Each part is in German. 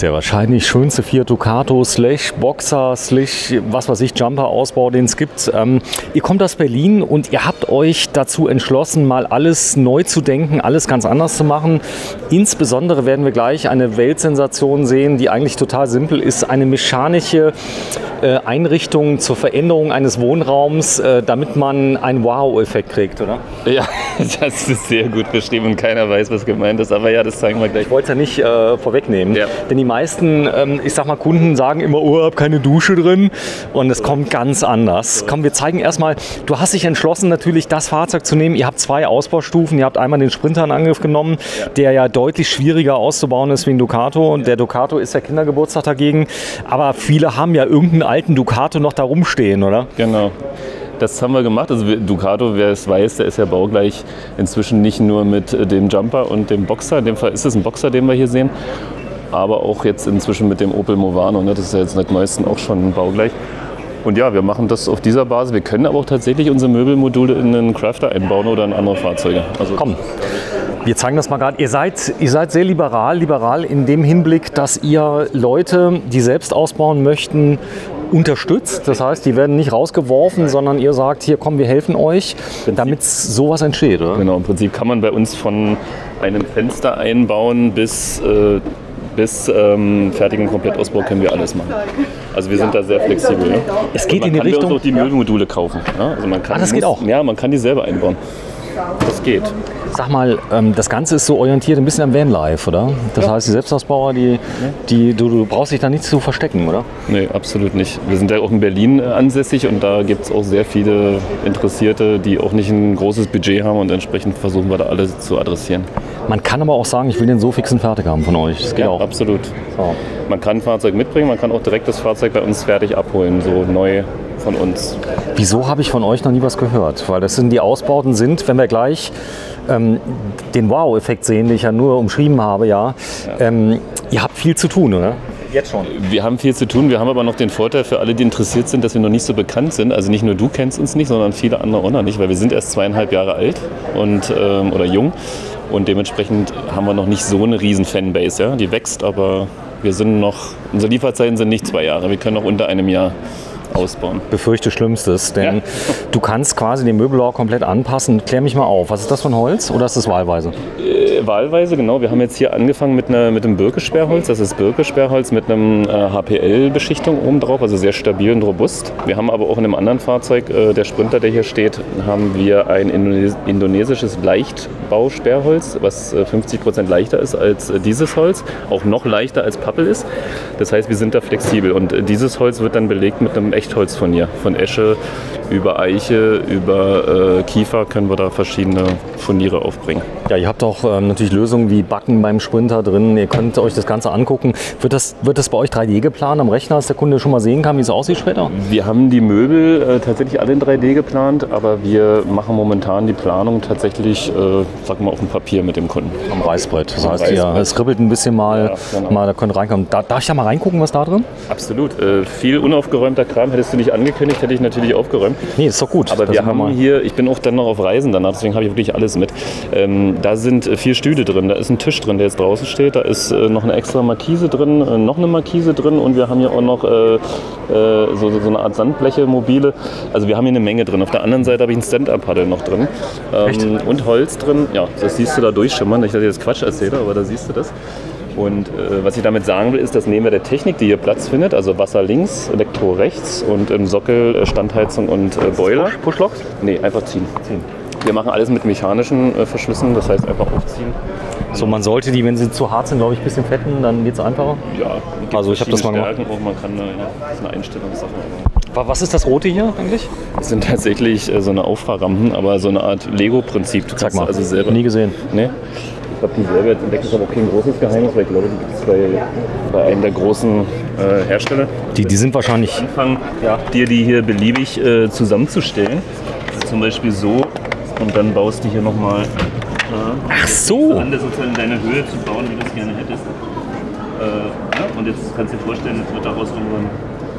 Der wahrscheinlich schönste Fiat Ducato slash Boxer slash was weiß ich, Jumper-Ausbau, den es gibt. Ihr kommt aus Berlin und ihr habt euch dazu entschlossen, mal alles neu zu denken, alles ganz anders zu machen. Insbesondere werden wir gleich eine Weltsensation sehen, die eigentlich total simpel ist. Eine mechanische Einrichtung zur Veränderung eines Wohnraums, damit man einen Wow-Effekt kriegt, oder? Ja, das ist sehr gut beschrieben und keiner weiß, was gemeint ist. Aber ja, das zeigen wir gleich. Ich wollte es ja nicht vorwegnehmen, ja. Denn die meisten, ich sag mal, Kunden sagen immer, oh, ich habe keine Dusche drin und es kommt ganz anders. Komm, wir zeigen erstmal, du hast dich entschlossen, natürlich das Fahrzeug zu nehmen. Ihr habt zwei Ausbaustufen, ihr habt einmal den Sprinter in Angriff genommen, der ja deutlich schwieriger auszubauen ist wie ein Ducato und der Ducato ist der Kindergeburtstag dagegen, aber viele haben ja irgendeinen alten Ducato noch da rumstehen, oder? Genau. Das haben wir gemacht. Also Ducato, wer es weiß, der ist ja baugleich inzwischen nicht nur mit dem Jumper und dem Boxer. In dem Fall ist es ein Boxer, den wir hier sehen, aber auch jetzt inzwischen mit dem Opel Movano. Das ist ja jetzt seit neuestem auch schon baugleich. Und ja, wir machen das auf dieser Basis. Wir können aber auch tatsächlich unsere Möbelmodule in einen Crafter einbauen oder in andere Fahrzeuge. Also komm, wir zeigen das mal gerade. Ihr seid sehr liberal in dem Hinblick, dass ihr Leute, die selbst ausbauen möchten, unterstützt. Das heißt, die werden nicht rausgeworfen, sondern ihr sagt, hier komm, wir helfen euch, damit sowas entsteht, oder? Genau, im Prinzip kann man bei uns von einem Fenster einbauen bis fertigen Komplettausbau können wir alles machen. Also wir sind da sehr flexibel. Ja? Es geht in die Richtung. Man kann auch die Möbelmodule kaufen. Ja? Also man kann, das geht auch? Ja, man kann die selber einbauen. Das geht. Sag mal, das Ganze ist so orientiert ein bisschen am Vanlife, oder? Das heißt, die Selbstausbauer, du brauchst dich da nicht zu verstecken, oder? Nee, absolut nicht. Wir sind ja auch in Berlin ansässig und da gibt es auch sehr viele Interessierte, die auch nicht ein großes Budget haben und entsprechend versuchen wir da alles zu adressieren. Man kann aber auch sagen, ich will den so fix und fertig haben von euch. Das geht auch. Absolut. So. Man kann ein Fahrzeug mitbringen, man kann auch direkt das Fahrzeug bei uns fertig abholen, so neu von uns. Wieso habe ich von euch noch nie was gehört? Weil das sind die Ausbauten sind, wenn wir gleich den Wow-Effekt sehen, den ich ja nur umschrieben habe, ihr habt viel zu tun, oder? Jetzt schon. Wir haben viel zu tun, wir haben aber noch den Vorteil für alle, die interessiert sind, dass wir noch nicht so bekannt sind. Also nicht nur du kennst uns nicht, sondern viele andere auch noch nicht, weil wir sind erst 2,5 Jahre alt oder jung und dementsprechend haben wir noch nicht so eine riesen Fanbase. Ja? Die wächst, aber wir sind noch, unsere Lieferzeiten sind nicht 2 Jahre, wir können noch unter einem Jahr ausbauen. Befürchte Schlimmstes, denn du kannst quasi den Möbelbau komplett anpassen. Klär mich mal auf, was ist das für ein Holz oder ist das wahlweise? Wahlweise, genau. Wir haben jetzt hier angefangen mit dem Birke-Sperrholz. Das ist Birke-Sperrholz mit einem HPL-Beschichtung oben drauf, also sehr stabil und robust. Wir haben aber auch in einem anderen Fahrzeug, der Sprinter, der hier steht, haben wir ein indonesisches Leichtbau-Sperrholz, was 50% leichter ist als dieses Holz, auch noch leichter als Pappel ist. Das heißt, wir sind da flexibel und dieses Holz wird dann belegt mit einem Echtholz von hier, von Esche über Eiche, über Kiefer können wir da verschiedene Furniere aufbringen. Ja, ihr habt auch natürlich Lösungen wie Backen beim Sprinter drin. Ihr könnt euch das Ganze angucken. Wird das bei euch 3D geplant am Rechner, dass der Kunde schon mal sehen kann, wie es aussieht später? Wir haben die Möbel tatsächlich alle in 3D geplant, aber wir machen momentan die Planung tatsächlich, sag mal, auf dem Papier mit dem Kunden. Am Reißbrett. Das heißt, es kribbelt ein bisschen mal, da könnt ihr reinkommen. Darf ich da mal reingucken, was da drin? Absolut. Viel unaufgeräumter Kram. Hättest du nicht angekündigt, hätte ich natürlich aufgeräumt. Nee, ist doch gut. Aber wir haben hier, ich bin auch dann noch auf Reisen danach, deswegen habe ich wirklich alles mit. Da sind 4 Stühle drin, da ist ein Tisch drin, der jetzt draußen steht, da ist noch eine extra Markise drin, noch eine Markise drin und wir haben hier auch noch so eine Art Sandbleche, mobile. Also wir haben hier eine Menge drin. Auf der anderen Seite habe ich ein Stand-Up-Paddle noch drin und Holz drin. Ja, das siehst du da durchschimmern. Nicht, dass ich jetzt Quatsch erzähle, aber da siehst du das. Und was ich damit sagen will, ist, dass neben der Technik, die hier Platz findet, also Wasser links, Elektro rechts und im Sockel Standheizung und Boiler. Push-Locks? Nee, einfach ziehen. Wir machen alles mit mechanischen Verschlüssen, das heißt einfach aufziehen. So, man sollte die, wenn sie zu hart sind, glaube ich, ein bisschen fetten, dann geht es einfacher? Ja, also ich habe das mal gemacht. Auch, man kann das ist eine Einstellungssache. Was ist das Rote hier eigentlich? Das sind tatsächlich so eine Auffahrrampen, aber so eine Art Lego-Prinzip. Sag mal, also selber nie gesehen. Nee. Ich glaube, die selber jetzt entdeckt ist aber auch kein großes Geheimnis, weil ich glaube, die gibt es bei einem der großen Hersteller. Die sind wahrscheinlich... Anfangen, dir die hier beliebig zusammenzustellen. Also zum Beispiel so und dann baust du hier nochmal Ach so! an, das sozusagen in deine Höhe zu bauen, wie du es gerne hättest. Und jetzt kannst du dir vorstellen, jetzt wird daraus irgendwann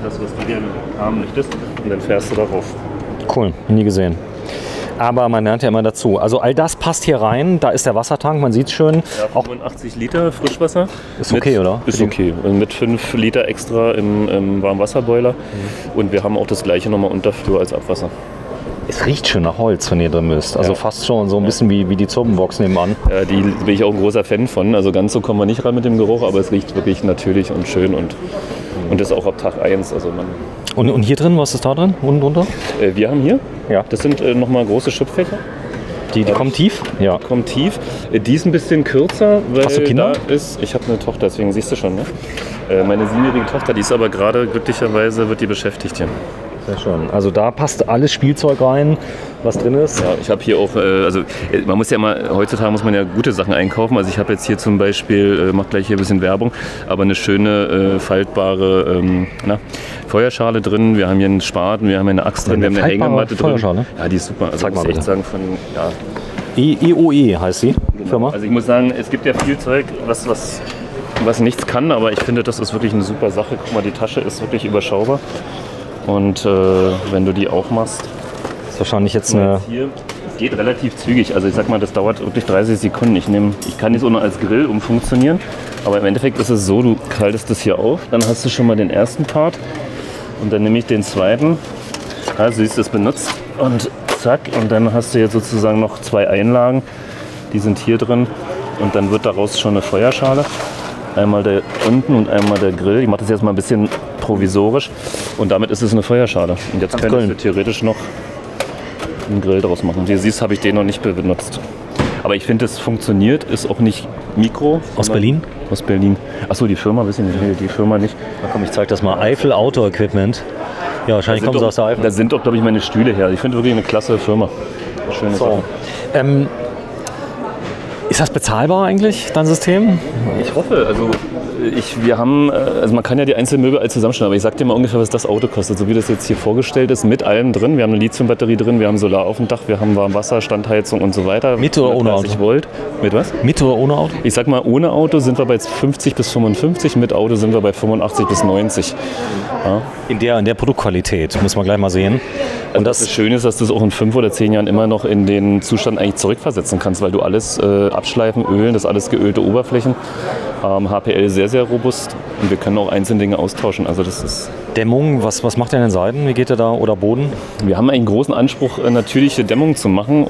das, was du gerne haben möchtest. Und dann fährst du darauf. Cool, nie gesehen. Aber man lernt ja immer dazu. Also all das passt hier rein. Da ist der Wassertank, man sieht es schön. Ja, 85 Liter Frischwasser. Ist okay, oder? Ist okay. Mit 5 Liter extra im Warmwasserboiler. Und wir haben auch das gleiche nochmal Unterflur als Abwasser. Es riecht schön nach Holz, wenn ihr drin müsst. Also fast schon so ein bisschen wie die Zurbenbox nebenan. Ja, die bin ich auch ein großer Fan von. Also ganz so kommen wir nicht ran mit dem Geruch, aber es riecht wirklich natürlich und schön und das auch ab Tag 1. Also und hier drin, was ist da drin? Unten drunter? Wir haben hier, Ja. das sind nochmal große Schubfächer. Die kommen tief? Ja. Kommt tief. Die ist ein bisschen kürzer, weil Hast du Kinder? ich habe eine Tochter, deswegen siehst du schon. Ne? Meine 7-jährige Tochter, die ist aber gerade glücklicherweise, wird die beschäftigt hier. Sehr schön. Also da passt alles Spielzeug rein, was drin ist. Ja, ich habe hier auch, also man muss ja immer, heutzutage muss man ja gute Sachen einkaufen. Also ich habe jetzt hier zum Beispiel, macht gleich hier ein bisschen Werbung, aber eine schöne faltbare Feuerschale drin. Wir haben hier einen Spaten, wir haben hier eine Axt drin, wir haben eine Hängematte drin. Feuerschale? Ja, die ist super. Also Sag mal muss ich echt bitte. sagen von, ja. EOE heißt die Firma. Also ich muss sagen, es gibt ja viel Zeug, was nichts kann, aber ich finde, das ist wirklich eine super Sache. Guck mal, die Tasche ist wirklich überschaubar. Und wenn du die auch machst, Das ist wahrscheinlich jetzt eine... hier, es geht relativ zügig. Also ich sag mal, das dauert wirklich 30 Sekunden. Ich kann das auch noch als Grill umfunktionieren. Aber im Endeffekt ist es so, du kaltest das hier auf, dann hast du schon mal den ersten Part und dann nehme ich den zweiten. Ja, siehst du, es benutzt und zack. Und dann hast du jetzt sozusagen noch 2 Einlagen, die sind hier drin und dann wird daraus schon eine Feuerschale. Einmal der unten und einmal der Grill. Ich mache das jetzt mal ein bisschen provisorisch und damit ist es eine Feuerschale. Und jetzt könntest du theoretisch noch einen Grill draus machen. Wie du siehst, habe ich den noch nicht benutzt. Aber ich finde, es funktioniert, ist auch nicht Mikro. Aus Berlin? Aus Berlin. Achso, die Firma, wissen nicht, nee, die Firma nicht. Na komm, ich zeig das mal. Eifel Outdoor Equipment. Ja, wahrscheinlich kommen sie aus der Eifel. Da sind doch, glaube ich, meine Stühle her. Ich finde wirklich eine klasse Firma. Schöne Sache. Ist das bezahlbar eigentlich, dein System? Ich hoffe, also man kann ja die einzelnen Möbel alle zusammenstellen, aber ich sag dir mal ungefähr, was das Auto kostet, so wie das jetzt hier vorgestellt ist, mit allem drin. Wir haben eine Lithiumbatterie drin, wir haben Solar auf dem Dach, wir haben Warmwasser, Standheizung und so weiter. Mit oder ohne Auto? 30 Volt. Mit was? Mit oder ohne Auto? Ich sag mal, ohne Auto sind wir bei 50 bis 55, mit Auto sind wir bei 85 bis 90. Ja. In der Produktqualität, muss man gleich mal sehen. Und das Schöne ist, dass du es auch in 5 oder 10 Jahren immer noch in den Zustand eigentlich zurückversetzen kannst, weil du alles abschleifen, ölen, das alles geölte Oberflächen. HPL sehr, sehr robust und wir können auch einzelne Dinge austauschen. Also das ist Dämmung, was macht ihr an den Seiten? Wie geht ihr da? Oder Boden? Wir haben einen großen Anspruch, natürliche Dämmung zu machen.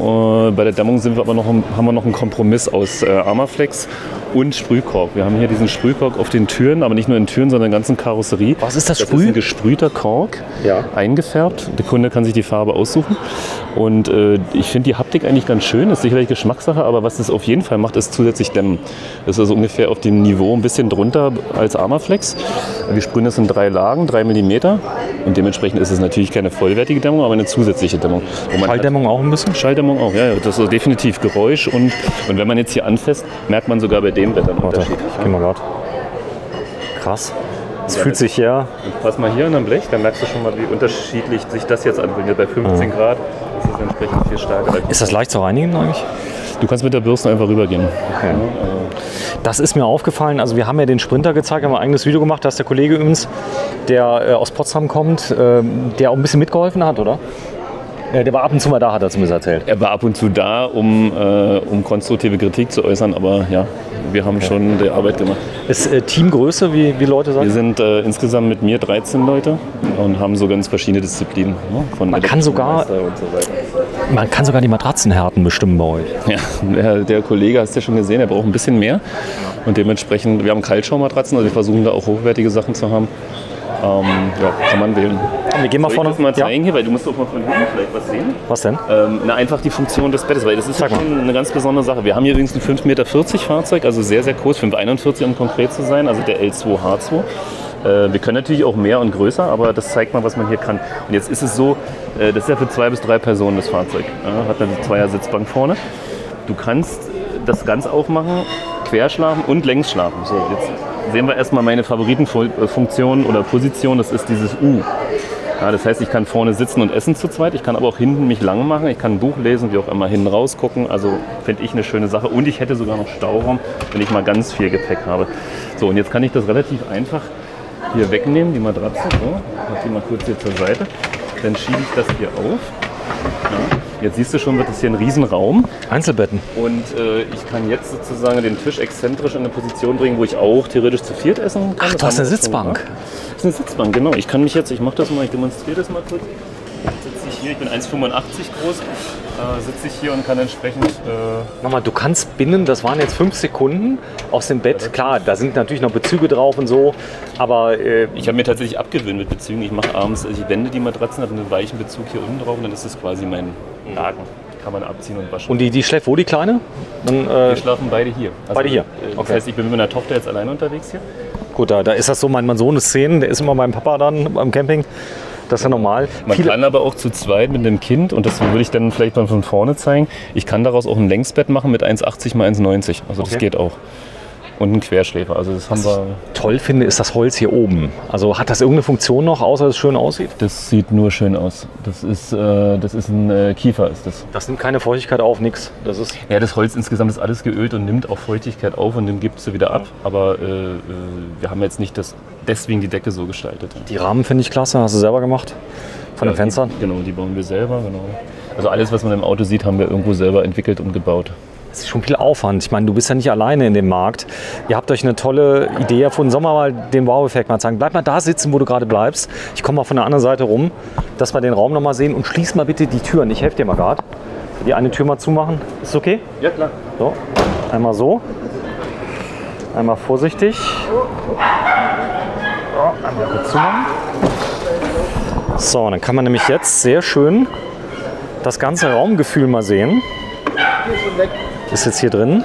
Bei der Dämmung haben wir noch einen Kompromiss aus Armaflex und Sprühkork. Wir haben hier diesen Sprühkork auf den Türen, aber nicht nur in Türen, sondern in der ganzen Karosserie. Was ist das Das ist ein gesprühter Kork, eingefärbt. Der Kunde kann sich die Farbe aussuchen. Und ich finde die Haptik eigentlich ganz schön. Ist sicherlich Geschmackssache, aber was das auf jeden Fall macht, ist zusätzlich dämmen. Das ist also ungefähr auf dem Niveau ein bisschen drunter als Armaflex. Wir sprühen das in 3 Lagen, 3 mm. Und dementsprechend ist es natürlich keine vollwertige Dämmung, aber eine zusätzliche Dämmung. Schalldämmung auch ein bisschen? Schalldämmung auch, ja. Das ist definitiv Geräusch. Und wenn man jetzt hier anfasst, merkt man sogar bei dem Wetter einen Unterschied. Ich geh mal grad. Krass. Es fühlt sich ja... Pass mal hier an am Blech, dann merkst du schon mal, wie unterschiedlich sich das jetzt anfühlt. Bei 15 Grad ist es entsprechend viel stärker. Ist das leicht zu reinigen eigentlich? Du kannst mit der Bürste einfach rübergehen. Okay. Das ist mir aufgefallen. Also wir haben ja den Sprinter gezeigt, haben ein eigenes Video gemacht. Da ist der Kollege übrigens, der aus Potsdam kommt, der auch ein bisschen mitgeholfen hat, oder? Der war ab und zu mal da, hat er zumindest erzählt. Er war ab und zu da, um konstruktive Kritik zu äußern, aber ja, wir haben schon die Arbeit gemacht. Ist Teamgröße, wie Leute sagen? Wir sind insgesamt mit mir 13 Leute und haben so ganz verschiedene Disziplinen. Ne? Von Man kann sogar die Matratzenhärten bestimmen bei euch. Ja, der Kollege, hast du ja schon gesehen, der braucht ein bisschen mehr. Und dementsprechend, wir haben Kaltschaummatratzen, also wir versuchen da auch hochwertige Sachen zu haben. Kann man wählen. Wir gehen mal vorne. Ich das mal zeigen hier, weil du musst auch mal von hinten vielleicht was sehen. Was denn? Einfach die Funktion des Bettes, weil das ist schon eine ganz besondere Sache. Wir haben hier übrigens ein 5,40 Meter Fahrzeug, also sehr, sehr groß, 5,41 um konkret zu sein, also der L2H2. Wir können natürlich auch mehr und größer, aber das zeigt mal, was man hier kann. Und jetzt ist es so, das ist ja für 2 bis 3 Personen das Fahrzeug. Hat eine 2er-Sitzbank vorne. Du kannst das ganz aufmachen, querschlafen und längs schlafen. So, jetzt sehen wir erstmal meine Favoritenfunktion oder Position, das ist dieses U. Ja, das heißt, ich kann vorne sitzen und essen zu zweit, ich kann aber auch hinten mich lang machen, ich kann ein Buch lesen, wie auch immer hinten rausgucken, also finde ich eine schöne Sache und ich hätte sogar noch Stauraum, wenn ich mal ganz viel Gepäck habe. So, und jetzt kann ich das relativ einfach hier wegnehmen, die Matratze, so, mach die mal kurz hier zur Seite, dann schiebe ich das hier auf Jetzt siehst du schon, wird das hier ein Riesenraum. Einzelbetten. Und ich kann jetzt sozusagen den Tisch exzentrisch in eine Position bringen, wo ich auch theoretisch zu viert essen kann. Ach, du hast eine Sitzbank. Das ist eine Sitzbank, genau. Ich kann mich jetzt, ich mache das mal, ich demonstriere das mal kurz. Sitze ich hier, ich bin 1,85 groß, sitze ich hier und kann entsprechend... Nochmal, du kannst binnen, das waren jetzt 5 Sekunden, aus dem Bett, klar, da sind natürlich noch Bezüge drauf und so, aber... ich habe mir tatsächlich abgewöhnt mit Bezügen. Ich mache abends, ich wende die Matratzen, habe einen weichen Bezug hier unten drauf und dann ist das quasi mein Laken. Kann man abziehen und waschen. Und die schläft wo, die Kleine? Dann, wir schlafen beide hier. Also, beide hier? Okay. Das heißt, ich bin mit meiner Tochter jetzt alleine unterwegs hier. Gut, da ist das so, mein Sohn ist 10, der ist immer beim Papa dann beim Camping. Das ist ja normal. Man kann aber auch zu zweit mit einem Kind, und das würde ich dann vielleicht mal von vorne zeigen, ich kann daraus auch ein Längsbett machen mit 1,80 x 1,90. Also das geht auch. Und einen Querschläfer. Also das haben wir. Toll finde, ist das Holz hier oben. Also hat das irgendeine Funktion noch, außer dass es schön aussieht? Das sieht nur schön aus. Das ist ein Kiefer, ist das. Das nimmt keine Feuchtigkeit auf, nix. Das ist ja, das Holz insgesamt ist alles geölt und nimmt auch Feuchtigkeit auf und dann gibt es wieder ab. Aber wir haben jetzt nicht deswegen die Decke so gestaltet. Die Rahmen finde ich klasse. Hast du selber gemacht? Von den Fenstern? Genau, die bauen wir selber. Genau. Also alles, was man im Auto sieht, haben wir irgendwo selber entwickelt und gebaut. Das ist schon viel Aufwand. Ich meine, du bist ja nicht alleine in dem Markt. Ihr habt euch eine tolle Idee erfunden. Sollen wir mal den Wow-Effekt mal zeigen? Bleib mal da sitzen, wo du gerade bleibst. Ich komme mal von der anderen Seite rum, dass wir den Raum noch mal sehen. Und schließ mal bitte die Türen. Ich helfe dir mal gerade. Die eine Tür mal zumachen. Ist okay? Ja, klar. So, einmal so. Einmal vorsichtig. So, einmal kurz zumachen. So, dann kann man nämlich jetzt sehr schön das ganze Raumgefühl mal sehen. Ist jetzt hier drin.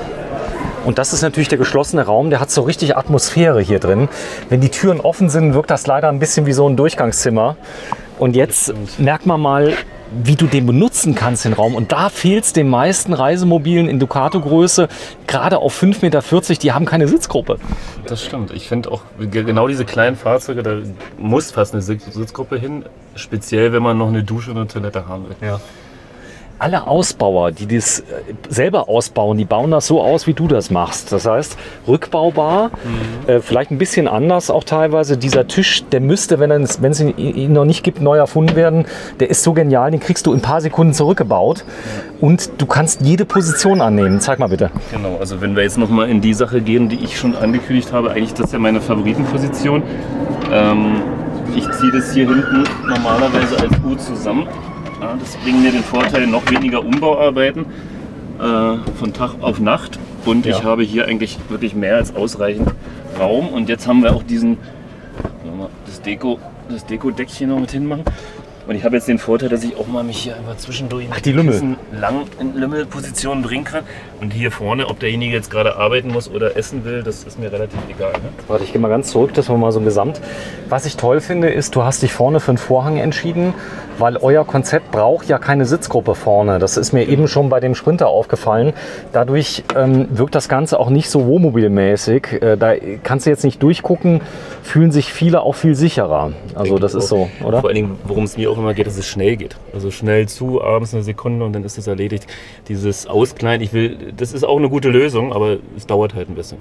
Und das ist natürlich der geschlossene Raum, der hat so richtig Atmosphäre hier drin. Wenn die Türen offen sind, wirkt das leider ein bisschen wie so ein Durchgangszimmer. Und jetzt merkt man mal, wie du den benutzen kannst, den Raum. Und da fehlt es den meisten Reisemobilen in Ducato-Größe, gerade auf 5,40 Meter, die haben keine Sitzgruppe. Das stimmt. Ich finde auch genau diese kleinen Fahrzeuge, da muss fast eine Sitzgruppe hin, speziell wenn man noch eine Dusche und eine Toilette haben will. Ja. Alle Ausbauer, die das selber ausbauen, die bauen das so aus, wie du das machst. Das heißt, rückbaubar, vielleicht ein bisschen anders auch teilweise. Dieser Tisch, der müsste, wenn es ihn noch nicht gibt, neu erfunden werden. Der ist so genial, den kriegst du in ein paar Sekunden zurückgebaut. Und du kannst jede Position annehmen. Zeig mal bitte. Genau, also wenn wir jetzt noch mal in die Sache gehen, die ich schon angekündigt habe, eigentlich das ist ja meine Favoritenposition. Ich ziehe das hier hinten normalerweise als U zusammen. Ja, das bringt mir den Vorteil, noch weniger Umbauarbeiten von Tag auf Nacht. Und ich habe hier eigentlich wirklich mehr als ausreichend Raum. Und jetzt haben wir auch das Deko-Deckchen noch mit hinmachen. Und ich habe jetzt den Vorteil, dass ich auch mal mich hier einfach zwischendurch die Lümmel lang in Lümmelpositionen bringen kann. Und hier vorne, ob derjenige jetzt gerade arbeiten muss oder essen will, das ist mir relativ egal. Ne? Warte, ich gehe mal ganz zurück, das war mal so ein Gesamt. Was ich toll finde, ist, du hast dich vorne für einen Vorhang entschieden, weil euer Konzept braucht ja keine Sitzgruppe vorne. Das ist mir eben schon bei dem Sprinter aufgefallen. Dadurch wirkt das Ganze auch nicht so wohnmobilmäßig. Da kannst du jetzt nicht durchgucken, fühlen sich viele auch viel sicherer. Also das ist so, oder? Vor allen Dingen, worum es mir auch immer geht, dass es schnell geht. Also schnell zu, abends eine Sekunde und dann ist es erledigt. Dieses Auskleiden, das ist auch eine gute Lösung, aber es dauert halt ein bisschen.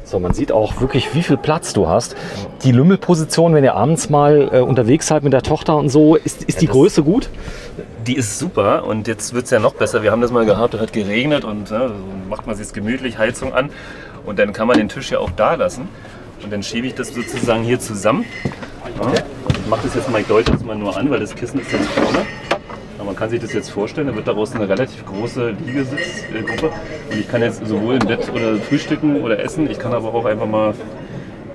So, man sieht auch wirklich, wie viel Platz du hast. Die Lümmelposition, wenn ihr abends mal unterwegs seid mit der Tochter und so, ist die Größe gut? Die ist super und jetzt wird es ja noch besser. Wir haben das mal gehabt, es hat geregnet und so macht man sich gemütlich, Heizung an und dann kann man den Tisch ja auch da lassen. Und dann schiebe ich das sozusagen hier zusammen. Ja. Ich mache das jetzt mal, ich deute das mal nur an, weil das Kissen ist jetzt vorne. Man kann sich das jetzt vorstellen, da wird daraus eine relativ große Liegesitzgruppe. Und ich kann jetzt sowohl im Bett oder frühstücken oder essen, ich kann aber auch einfach mal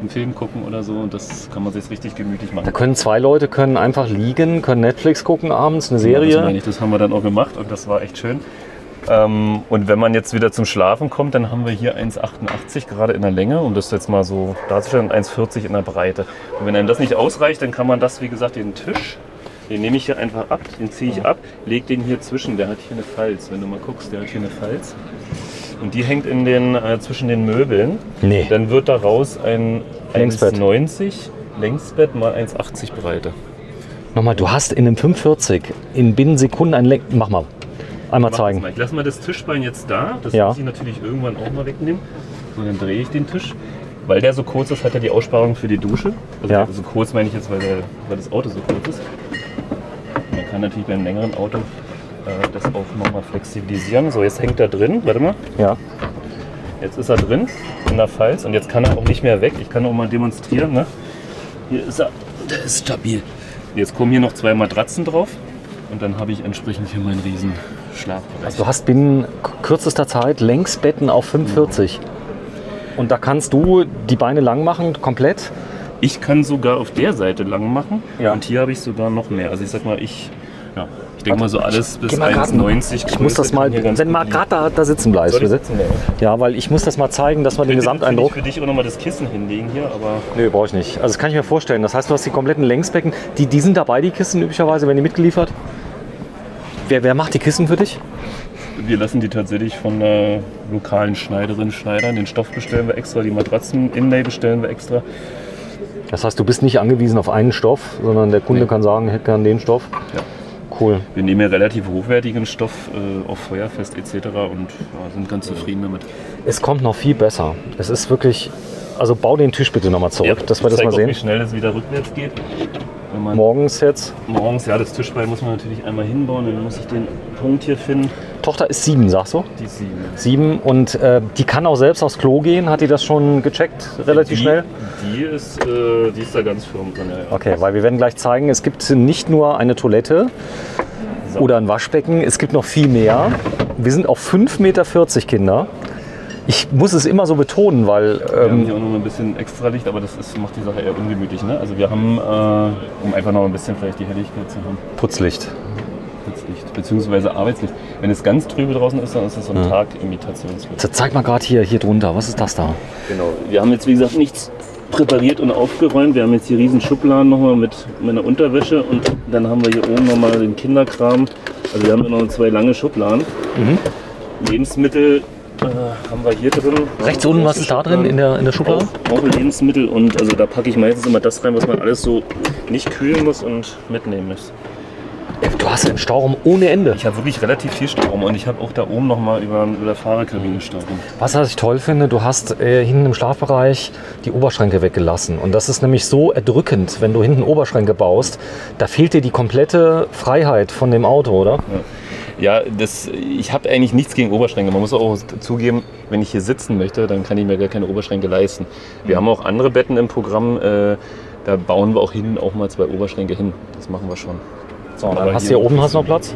einen Film gucken oder so. Und das kann man sich richtig gemütlich machen. Da können 2 Leute einfach liegen, können Netflix gucken abends, eine Serie. Ja, das haben wir dann auch gemacht und das war echt schön. Und wenn man jetzt wieder zum Schlafen kommt, dann haben wir hier 1,88 gerade in der Länge, um das jetzt mal so darzustellen, 1,40 in der Breite. Und wenn einem das nicht ausreicht, dann kann man das, wie gesagt, den Tisch, den nehme ich hier einfach ab, den ziehe ich ab, lege den hier zwischen, der hat hier eine Falz. Wenn du mal guckst, der hat hier eine Falz. Und die hängt zwischen den Möbeln. Nee. Dann wird daraus ein 1,90 Längsbett mal 1,80 Breite. Nochmal, du hast in einem 45 in binnen Sekunden ein Mach mal. Einmal zeigen. Ich lasse mal das Tischbein jetzt da. Das muss ich natürlich irgendwann auch mal wegnehmen. So, dann drehe ich den Tisch. Weil der so kurz ist, hat er die Aussparung für die Dusche. Also so kurz meine ich jetzt, weil das Auto so kurz ist. Man kann natürlich beim längeren Auto das auch nochmal flexibilisieren. So, jetzt hängt er drin. Warte mal. Ja. Jetzt ist er drin in der Falz und jetzt kann er auch nicht mehr weg. Ich kann auch mal demonstrieren. Ne? Hier ist er. Der ist stabil. Jetzt kommen hier noch 2 Matratzen drauf und dann habe ich entsprechend hier meinen riesen Schlafbereich. Also du hast binnen kürzester Zeit Längsbetten auf 45. Und da kannst du die Beine lang machen, komplett. Ich kann sogar auf der Seite lang machen Ja. und hier habe ich sogar noch mehr. Also ich sag mal, ich denke mal so alles bis 1,90. Ich muss das mal, wenn mal gerade da sitzen bleibst. Soll ich sitzen bleiben? Ja, weil ich muss das mal zeigen, dass man den Gesamteindruck... Ich für dich auch nochmal das Kissen hinlegen hier, aber... Nee, brauche ich nicht. Also das kann ich mir vorstellen. Das heißt, du hast die kompletten Längsbecken. Die sind dabei, die Kissen üblicherweise, werden die mitgeliefert? Wer macht die Kissen für dich? Wir lassen die tatsächlich von der lokalen Schneiderin schneidern. Den Stoff bestellen wir extra, die Matratzen, Inlay bestellen wir extra. Das heißt, du bist nicht angewiesen auf einen Stoff, sondern der Kunde kann sagen, ich hätte gern den Stoff. Ja. Cool. Wir nehmen ja relativ hochwertigen Stoff, auf Feuerfest etc. und sind ganz zufrieden damit. Es kommt noch viel besser. Es ist wirklich... Also bau den Tisch bitte nochmal zurück, dass wir das mal sehen. Wie schnell es wieder rückwärts geht. Wenn man Morgens jetzt. Morgens, ja, das Tischbein muss man natürlich einmal hinbauen, dann muss ich den Punkt hier finden. Tochter ist 7, sagst du? Die 7. 7 und die kann auch selbst aufs Klo gehen. Hat die das schon gecheckt, relativ schnell? Die ist da ganz firm drin, ja. Okay, weil wir werden gleich zeigen, es gibt nicht nur eine Toilette oder ein Waschbecken, es gibt noch viel mehr. Wir sind auf 5,40 Meter Kinder. Ich muss es immer so betonen, weil... Wir haben hier auch noch ein bisschen Extralicht, aber das macht die Sache eher ungemütlich. Ne? Also wir haben, um einfach noch ein bisschen vielleicht die Helligkeit zu haben, Putzlicht. Putzlicht bzw. Arbeitslicht. Wenn es ganz trübe draußen ist, dann ist es so ein Tag-Imitationslicht. Zeig mal gerade hier drunter, was ist das da? Genau, wir haben jetzt wie gesagt nichts präpariert und aufgeräumt. Wir haben jetzt hier riesen Schubladen nochmal mit meiner Unterwäsche und dann haben wir hier oben nochmal den Kinderkram. Also wir haben hier noch 2 lange Schubladen. Lebensmittel haben wir hier drin. Rechts unten, was ist da drin in der Schublade? Auch Lebensmittel und also da packe ich meistens immer das rein, was man alles so nicht kühlen muss und mitnehmen muss. Du hast einen Stauraum ohne Ende. Ich habe wirklich relativ viel Stauraum und ich habe auch da oben nochmal über der Fahrerkabine Stauraum. Was ich toll finde, du hast hinten im Schlafbereich die Oberschränke weggelassen. Und das ist nämlich so erdrückend, wenn du hinten Oberschränke baust. Da fehlt dir die komplette Freiheit von dem Auto, oder? Ja, ich habe eigentlich nichts gegen Oberschränke. Man muss auch zugeben, wenn ich hier sitzen möchte, dann kann ich mir gar keine Oberschränke leisten. Wir haben auch andere Betten im Programm, da bauen wir auch hinten auch mal 2 Oberschränke hin. Das machen wir schon. So, dann hast du hier oben noch Platz?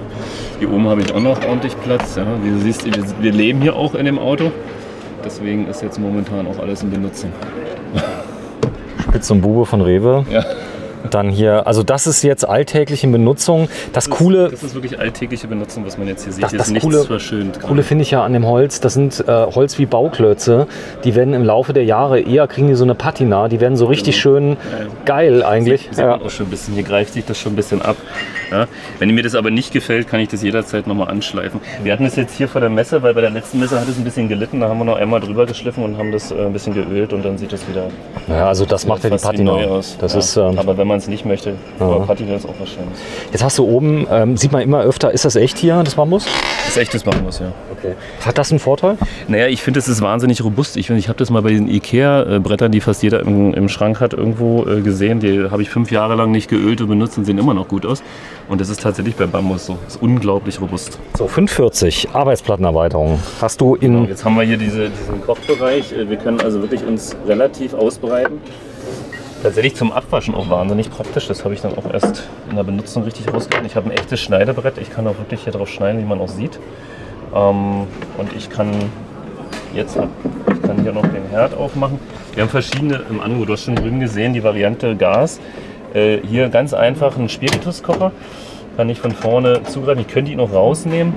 Hier oben habe ich auch noch ordentlich Platz. Ja. Wie du siehst, wir leben hier auch in dem Auto. Deswegen ist jetzt momentan auch alles in Benutzung. Spitz und Bube von Rewe. Ja. Dann hier, also das ist jetzt alltäglich in Benutzung. Das ist wirklich alltägliche Benutzung, was man jetzt hier sieht. Das hier ist Coole, nichts verschönt. Coole finde ich ja an dem Holz, das sind Holz wie Bauklötze. Die werden im Laufe der Jahre kriegen die so eine Patina. Die werden so richtig schön geil eigentlich. Sieht man auch schon ein bisschen, hier greift sich das schon ein bisschen ab. Ja. Wenn mir das aber nicht gefällt, kann ich das jederzeit nochmal anschleifen. Wir hatten es jetzt hier vor der Messe, weil bei der letzten Messe hat es ein bisschen gelitten. Da haben wir noch einmal drüber geschliffen und haben das ein bisschen geölt und dann sieht das wieder also das macht ja die Patina neu aus. Das ist, aber wenn man es nicht möchte, aber Patina ist auch wahrscheinlich. Jetzt hast du oben, sieht man immer öfter, ist das echt hier, das Bambus? Das ist echtes Bambus, ja. Okay. Hat das einen Vorteil? Naja, ich finde, es ist wahnsinnig robust. Ich habe das mal bei diesen Ikea-Brettern, die fast jeder im Schrank hat, irgendwo gesehen. Die habe ich 5 Jahre lang nicht geölt und benutzt und sehen immer noch gut aus. Und das ist tatsächlich bei Bambus so. Das ist unglaublich robust. So, 540, Arbeitsplattenerweiterung. Hast du in... Genau, jetzt haben wir hier diesen Kochbereich. Wir können also wirklich uns relativ ausbreiten. Tatsächlich zum Abwaschen auch wahnsinnig praktisch. Das habe ich dann auch erst in der Benutzung richtig rausgefunden. Ich habe ein echtes Schneidebrett. Ich kann auch wirklich hier drauf schneiden, wie man auch sieht. Und ich kann hier noch den Herd aufmachen. Wir haben verschiedene im Angebot. Du hast schon drüben gesehen, die Variante Gas. Hier ganz einfach ein Spirituskocher. Kann ich von vorne zugreifen. Ich könnte ihn auch rausnehmen.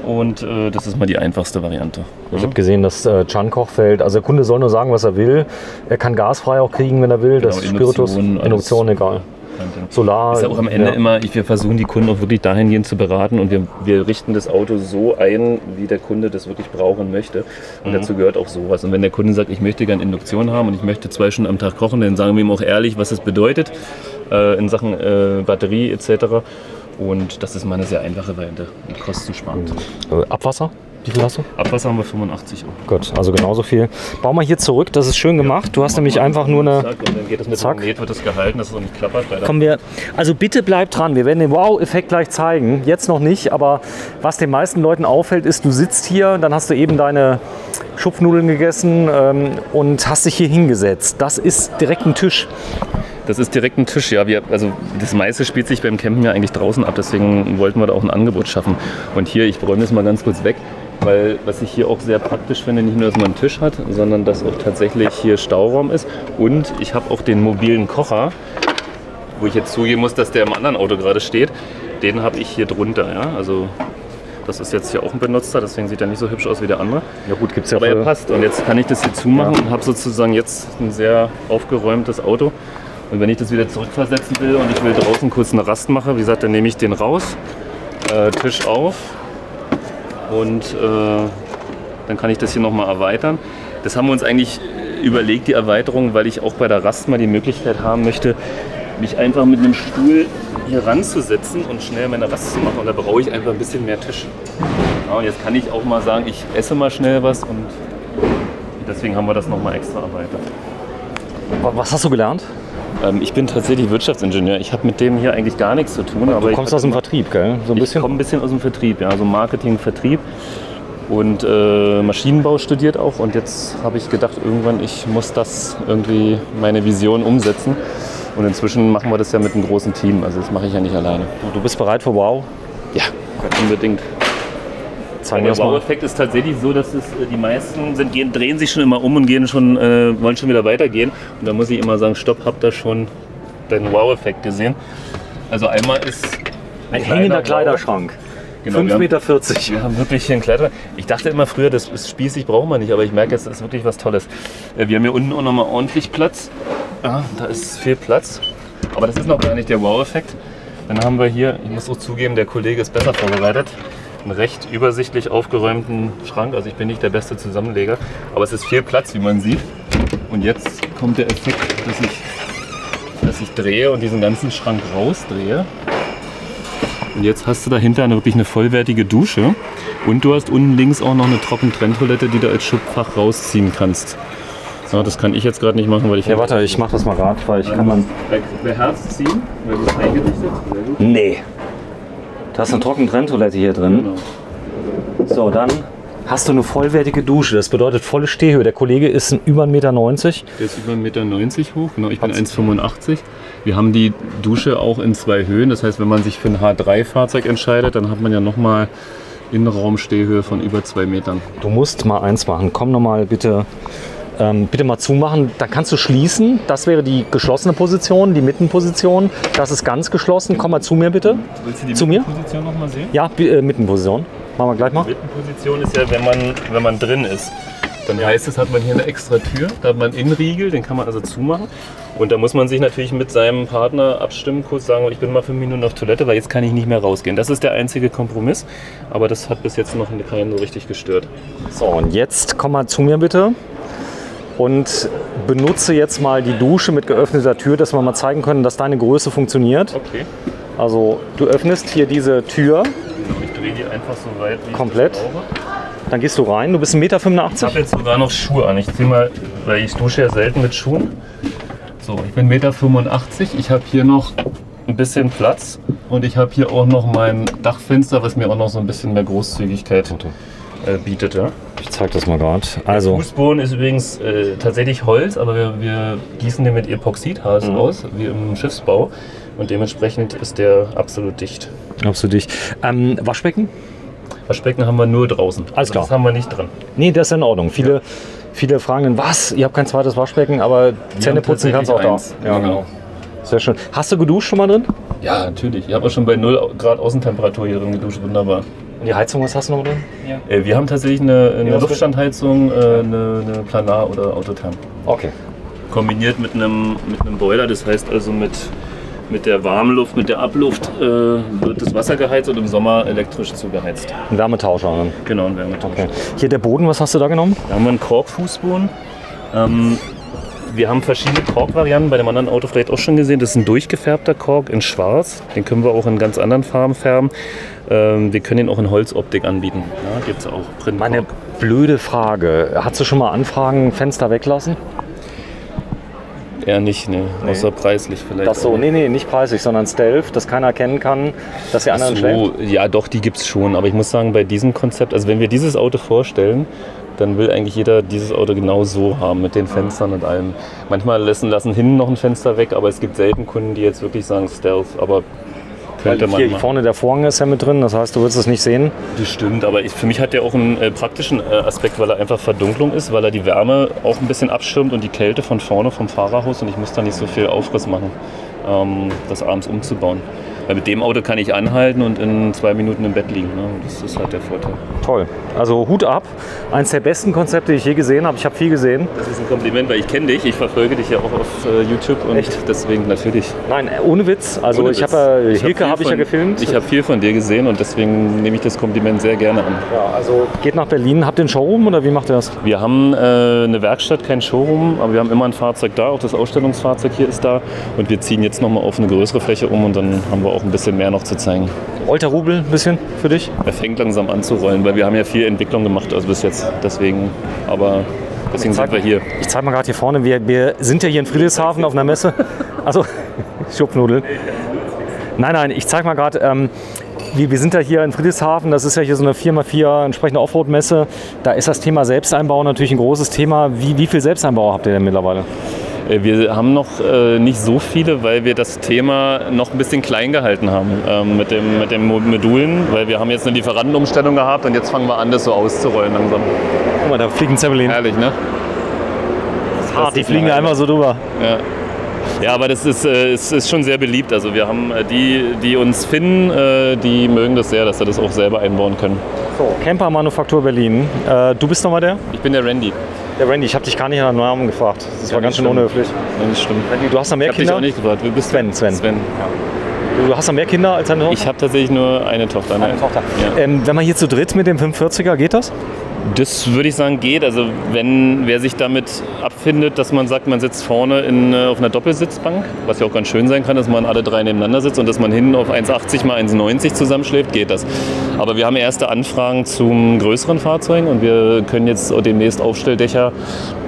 Und das ist mal die einfachste Variante. Ich habe gesehen, dass Can Kochfeld, also der Kunde soll nur sagen, was er will. Er kann gasfrei auch kriegen, wenn er will. Genau, das Spiritus, Induktion, egal. Solar. Ist ja auch am Ende immer, wir versuchen die Kunden auch wirklich dahingehend zu beraten und wir richten das Auto so ein, wie der Kunde das wirklich brauchen möchte. Und dazu gehört auch sowas. Und wenn der Kunde sagt, ich möchte gerne Induktion haben und ich möchte 2 Stunden am Tag kochen, dann sagen wir ihm auch ehrlich, was das bedeutet in Sachen Batterie etc. Und das ist mal eine sehr einfache Variante und kostensparend. Abwasser? Wie viel hast du? Abwasser haben wir 85 Euro. Gut, also genauso viel. Bau mal hier zurück, das ist schön gemacht. Du hast nämlich einfach nur eine... Zack, und dann geht das mit dem Magnet, wird das gehalten, dass es auch nicht klappert. Kommen wir, also bitte bleibt dran, wir werden den Wow-Effekt gleich zeigen. Jetzt noch nicht, aber was den meisten Leuten auffällt, ist, du sitzt hier, dann hast du eben deine Schupfnudeln gegessen und hast dich hier hingesetzt. Das ist direkt ein Tisch. Das ist direkt ein Tisch, ja. Also das meiste spielt sich beim Campen ja eigentlich draußen ab, deswegen wollten wir da auch ein Angebot schaffen. Und hier, ich räume das mal ganz kurz weg, weil was ich hier auch sehr praktisch finde, nicht nur, dass man einen Tisch hat, sondern dass auch tatsächlich hier Stauraum ist. Und ich habe auch den mobilen Kocher, wo ich jetzt zugeben muss, dass der im anderen Auto gerade steht. Den habe ich hier drunter, ja. Also das ist jetzt hier auch ein benutzter, deswegen sieht er nicht so hübsch aus wie der andere. Ja gut, gibt's ja. Aber er passt. Und jetzt kann ich das hier zumachen und habe sozusagen jetzt ein sehr aufgeräumtes Auto. Und wenn ich das wieder zurückversetzen will und ich will draußen kurz eine Rast machen, wie gesagt, dann nehme ich den raus, Tisch auf und dann kann ich das hier nochmal erweitern. Das haben wir uns eigentlich überlegt, die Erweiterung, weil ich auch bei der Rast mal die Möglichkeit haben möchte, mich einfach mit einem Stuhl hier ranzusetzen und schnell meine Rast zu machen. Und da brauche ich einfach ein bisschen mehr Tisch. Ja, und jetzt kann ich auch mal sagen, ich esse mal schnell was und deswegen haben wir das nochmal extra erweitert. Was hast du gelernt? Ich bin tatsächlich Wirtschaftsingenieur. Ich habe mit dem hier eigentlich gar nichts zu tun. Du kommst aus dem Vertrieb, gell? So ein bisschen? Ich komme ein bisschen aus dem Vertrieb, ja, also Marketing, Vertrieb und Maschinenbau studiert auch. Und jetzt habe ich gedacht, irgendwann ich muss das irgendwie meine Vision umsetzen. Und inzwischen machen wir das ja mit einem großen Team. Also das mache ich ja nicht alleine. Du bist bereit für Wow? Ja, unbedingt. Der Wow-Effekt ist tatsächlich so, dass die meisten drehen sich schon immer um und wollen schon wieder weitergehen. Und da muss ich immer sagen, stopp, habt ihr schon den Wow-Effekt gesehen? Also einmal ist ein hängender Kleiderschrank. Genau, 5,40 Meter. Wir haben wirklich hier einen Kleiderschrank. Ich dachte immer früher, das ist spießig, brauchen wir nicht, aber ich merke, das ist wirklich was Tolles. Wir haben hier unten auch nochmal ordentlich Platz. Ja, da ist viel Platz. Aber das ist noch gar nicht der Wow-Effekt. Dann haben wir hier, ich muss auch zugeben, der Kollege ist besser vorbereitet, einen recht übersichtlich aufgeräumten Schrank. Also ich bin nicht der beste Zusammenleger, aber es ist viel Platz, wie man sieht. Und jetzt kommt der Effekt, dass ich drehe und diesen ganzen Schrank rausdrehe. Und jetzt hast du dahinter wirklich eine vollwertige Dusche. Und du hast unten links auch noch eine Trockentrenntoilette, die du als Schubfach rausziehen kannst. Ja, das kann ich jetzt gerade nicht machen, weil ich... Ja, warte, ich mach das mal gerade, weil ich kann man... Bei Herz ziehen, weil du das eingerichtet. Nee. Du hast eine Trockentrenntoilette hier drin. Genau. So, dann hast du eine vollwertige Dusche. Das bedeutet volle Stehhöhe. Der Kollege ist über 1,90 Meter. Der ist über 1,90 Meter hoch. Genau, ich bin 1,85 Meter. Wir haben die Dusche auch in 2 Höhen. Das heißt, wenn man sich für ein H3-Fahrzeug entscheidet, dann hat man ja nochmal Innenraumstehhöhe von über 2 Metern. Du musst mal eins machen. Komm nochmal bitte mal zumachen. Dann kannst du schließen. Das wäre die geschlossene Position, die Mittenposition. Das ist ganz geschlossen. Komm mal zu mir bitte. Willst du die zu mir? Mittenposition nochmal sehen? Ja, Mittenposition. Machen wir gleich mal. Die Mittenposition ist ja, wenn man drin ist. Dann heißt es, hat man hier eine extra Tür, da hat man einen Innenriegel, den kann man also zumachen. Und da muss man sich natürlich mit seinem Partner abstimmen, kurz sagen, ich bin mal 5 Minuten auf Toilette, weil jetzt kann ich nicht mehr rausgehen. Das ist der einzige Kompromiss, aber das hat bis jetzt noch keinen so richtig gestört. So, und jetzt komm mal zu mir bitte und benutze jetzt mal die Dusche mit geöffneter Tür, dass wir mal zeigen können, dass deine Größe funktioniert. Okay. Also du öffnest hier diese Tür. Genau, ich drehe die einfach so weit, wie komplett. Ich das brauche. Dann gehst du rein. Du bist 1,85 Meter. Ich habe jetzt sogar noch Schuhe an. Ich ziehe mal, weil ich dusche ja selten mit Schuhen. So, ich bin 1,85 Meter. Ich habe hier noch ein bisschen Platz und ich habe hier auch noch mein Dachfenster, was mir auch noch so ein bisschen mehr Großzügigkeit bietet. Ja. Ich zeige das mal gerade. Also, der Fußboden ist übrigens tatsächlich Holz, aber wir gießen den mit Epoxidharz aus, wie im Schiffsbau. Und dementsprechend ist der absolut dicht. Absolut dicht. Waschbecken? Waschbecken haben wir nur draußen. Alles klar. Das haben wir nicht drin. Nee, das ist in Ordnung. Viele fragen dann, was? Ihr habt kein zweites Waschbecken, aber Zähne putzen kannst du auch da. Ja, genau. Sehr schön. Hast du geduscht schon mal drin? Ja, natürlich. Ich habe auch schon bei 0 Grad Außentemperatur hier drin geduscht. Wunderbar. Und die Heizung, was hast du noch drin? Ja. Wir haben tatsächlich eine Luftstandheizung, eine Planar- oder Autotherm. Okay. Kombiniert mit einem Boiler, das heißt also mit der Warmluft, mit der Abluft wird das Wasser geheizt und im Sommer elektrisch zugeheizt. Ein Wärmetauscher. Dann. Genau, ein Wärmetauscher. Okay. Hier der Boden, was hast du da genommen? Da haben wir einen Korkfußboden. Wir haben verschiedene Korkvarianten, bei dem anderen Auto vielleicht auch schon gesehen. Das ist ein durchgefärbter Kork in schwarz. Den können wir auch in ganz anderen Farben färben. Wir können ihn auch in Holzoptik anbieten. Ja, gibt es auch Printkork. Meine blöde Frage. Hast du schon mal Anfragen, Fenster weglassen? Eher nicht, ne. Außer preislich vielleicht. Das so, nee, nicht preislich, sondern Stealth, dass keiner erkennen kann, dass die anderen schläft? Ja, doch, die gibt es schon. Aber ich muss sagen, bei diesem Konzept, also wenn wir dieses Auto vorstellen, dann will eigentlich jeder dieses Auto genau so haben, mit den Fenstern und allem. Manchmal lassen hinten noch ein Fenster weg, aber es gibt selten Kunden, die jetzt wirklich sagen Stealth. Aber könnte man hier machen. Vorne der Vorhang ist ja mit drin, das heißt, du willst es nicht sehen. Das stimmt, aber für mich hat der auch einen praktischen Aspekt, weil er einfach Verdunklung ist, weil er die Wärme auch ein bisschen abschirmt und die Kälte von vorne vom Fahrerhaus und ich muss da nicht so viel Aufriss machen, das abends umzubauen. Weil mit dem Auto kann ich anhalten und in 2 Minuten im Bett liegen. Ne? Das ist halt der Vorteil. Toll. Also Hut ab. Eines der besten Konzepte, die ich je gesehen habe. Ich habe viel gesehen. Das ist ein Kompliment, weil ich kenne dich. Ich verfolge dich ja auch auf YouTube und echt? Deswegen natürlich. Nein, ohne Witz. Also ohne Witz. Hilke habe ich ja gefilmt. Ich habe viel von dir gesehen und deswegen nehme ich das Kompliment sehr gerne an. Ja, also geht nach Berlin. Habt ihr einen Showroom oder wie macht ihr das? Wir haben eine Werkstatt, kein Showroom, aber wir haben immer ein Fahrzeug da. Auch das Ausstellungsfahrzeug hier ist da. Und wir ziehen jetzt nochmal auf eine größere Fläche um und dann haben wir auch ein bisschen mehr noch zu zeigen. Rollt der Rubel ein bisschen für dich? Er fängt langsam an zu rollen, weil wir haben ja viel Entwicklung gemacht, also bis jetzt. Deswegen sind wir hier. Ich zeige mal gerade hier vorne, wir sind ja hier in Friedrichshafen auf einer Messe. Also, Schupfnudeln. Nein, ich zeige mal gerade, wir sind ja hier in Friedrichshafen, das ist ja hier so eine 4x4 entsprechende Offroad-Messe. Da ist das Thema Selbsteinbau natürlich ein großes Thema. Wie viel Selbsteinbau habt ihr denn mittlerweile? Wir haben noch nicht so viele, weil wir das Thema noch ein bisschen klein gehalten haben mit den Modulen, weil wir haben jetzt eine Lieferantenumstellung gehabt und jetzt fangen wir an, das so auszurollen langsam. Guck mal, da fliegt ein Zeppelin. Herrlich, ne? Das ist hart, die fliegen einfach so drüber. Ja, aber das ist schon sehr beliebt. Also wir haben die uns finden, die mögen das sehr, dass sie das auch selber einbauen können. So, Camper Manufaktur Berlin. Du bist nochmal der? Ich bin der Randy. Der Randy, ich habe dich gar nicht nach dem Namen gefragt. Das war ganz schön unhöflich. Ja, das stimmt. Randy, du hast noch mehr Kinder? Ich habe dich auch nicht gefragt. Du bist Sven. Ja. Du hast noch mehr Kinder als deine Tochter? Ich habe tatsächlich nur eine Tochter. Eine Tochter. Ja. Wenn man hier zu dritt mit dem 540er, geht das? Das würde ich sagen geht. Also wer sich damit abfindet, dass man sagt, man sitzt vorne auf einer Doppelsitzbank, was ja auch ganz schön sein kann, dass man alle drei nebeneinander sitzt und dass man hinten auf 1,80 mal 1,90 zusammenschläft, geht das. Aber wir haben erste Anfragen zum größeren Fahrzeugen und wir können jetzt demnächst Aufstelldächer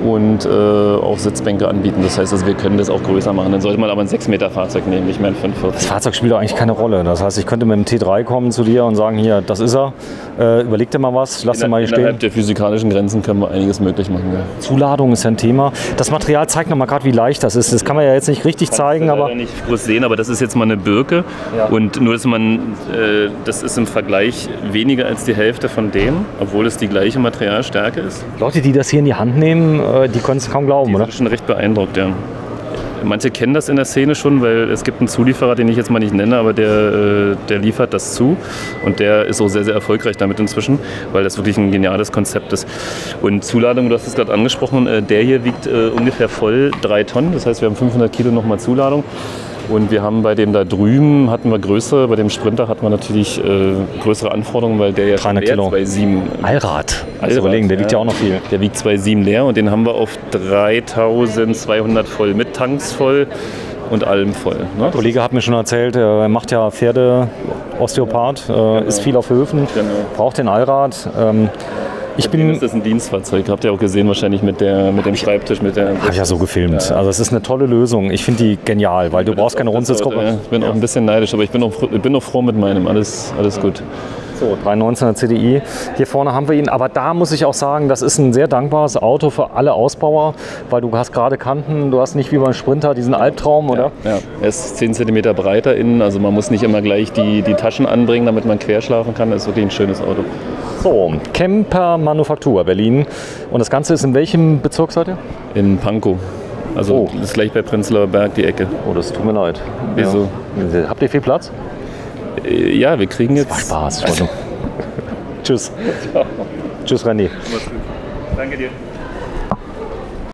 und auch Sitzbänke anbieten. Das heißt, also wir können das auch größer machen. Dann sollte man aber ein 6 Meter Fahrzeug nehmen, nicht mehr ein 45. Das Fahrzeug spielt doch eigentlich keine Rolle. Das heißt, ich könnte mit dem T3 kommen zu dir und sagen, hier, das ist er. Überleg dir mal was, lass den mal hier stehen. Innerhalb der physikalischen Grenzen können wir einiges möglich machen. Ja. Zuladung ist ja ein Thema. Das Material zeigt noch mal gerade, wie leicht das ist. Das kann man ja jetzt nicht richtig zeigen. Aber nicht groß sehen, aber das ist jetzt mal eine Birke. Ja. Und nur, dass das ist im Vergleich weniger als die Hälfte von dem, obwohl es die gleiche Materialstärke ist. Leute, die das hier in die Hand nehmen, die können es kaum glauben, oder? Die sind schon recht beeindruckt, ja. Manche kennen das in der Szene schon, weil es gibt einen Zulieferer, den ich jetzt mal nicht nenne, aber der liefert das zu und der ist auch sehr, sehr erfolgreich damit inzwischen, weil das wirklich ein geniales Konzept ist. Und Zuladung, du hast es gerade angesprochen, der hier wiegt ungefähr voll 3 Tonnen, das heißt wir haben 500 Kilo nochmal Zuladung. Und wir haben bei dem da drüben, hatten wir größere, bei dem Sprinter hatten wir natürlich größere Anforderungen, weil der ja 300 Kilo. 2,7 Allrad. Also überlegen, der wiegt ja auch noch viel. Der wiegt 2,7 leer und den haben wir auf 3.200 voll, mit Tanks voll und allem voll. Ne? Der Kollege hat mir schon erzählt, er macht ja Pferde, Osteopath, genau. Ist viel auf Höfen, genau. Braucht den Allrad. Das ist ein Dienstfahrzeug, habt ihr auch gesehen wahrscheinlich mit dem Schreibtisch. Habe ich ja so gefilmt. Ja. Also es ist eine tolle Lösung. Ich finde die genial, weil du brauchst keine Rundsitzgruppe. Ja. Ich bin auch ein bisschen neidisch, aber ich bin auch froh mit meinem. Alles gut. So, 319er CDI. Hier vorne haben wir ihn. Aber da muss ich auch sagen, das ist ein sehr dankbares Auto für alle Ausbauer, weil du hast gerade Kanten, du hast nicht wie beim Sprinter diesen Albtraum, oder? Ja, er ist 10 cm breiter innen, also man muss nicht immer gleich die Taschen anbringen, damit man quer schlafen kann. Das ist wirklich ein schönes Auto. So, Camper Manufaktur Berlin. Und das Ganze ist in welchem Bezirk seid ihr? In Pankow. Also das ist gleich bei Prenzlauer Berg die Ecke. Oh, das tut mir leid. Wieso? Ja. Habt ihr viel Platz? Ja, wir kriegen jetzt... Das war Spaß. Tschüss. Tschüss, Randy. Danke dir.